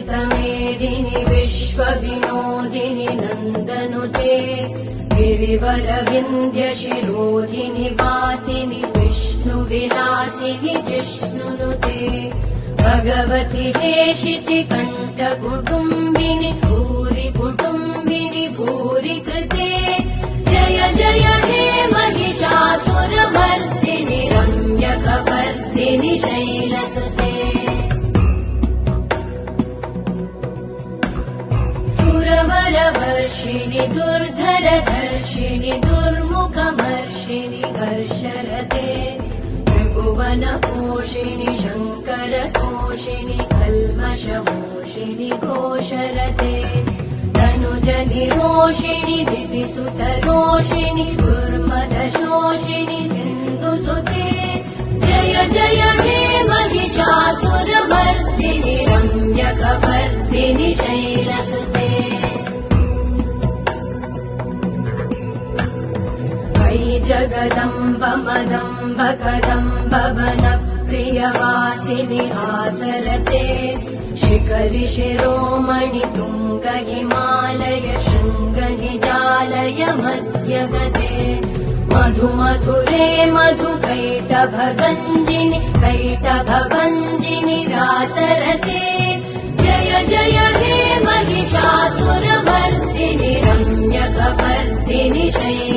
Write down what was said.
अमृतमेदिनि विश्वविनोदिनि नन्दनुते गिरिवरविन्ध्यशिरोधिनि वासिनि विष्णुविलासिनि जिष्णुनुते भगवति हेशिति कण्ठकुटुम्बिनि भूरि कुटुम्बिनि भूरि कृते जय जय हे महिषासुरमर्दिनि रम्यकपर्दिनि शैलसुते सुरवरवर्षिणि दुर्धरधर्षिणि दुर्मुखमर्षिणि हर्षरते त्रिभुवनपोषिणि शङ्करतोषिणि कल्मषमोषिणि घोषरते तनुजनिरोषिणि दितिसुतरोषिणि दुर्मदशोषिणि सिन्धुसुते जय जय हे महिषासुरमर्दिनि रम्यकपर्दिनि शैलसुते जगदम्ब मदम्ब कदम्ब वनप्रियवासिनि आसरते शिखरि शिरोमणि तुङ्ग हिमालय शृङ्गनिजालय मध्यगते मधुमधुरे मधुकैटभगञ्जिनि कैटभभञ्जिनि रासरते जय जय हे महिषासुरमर्दिनि रम्यकपर्दिनि शैलसुते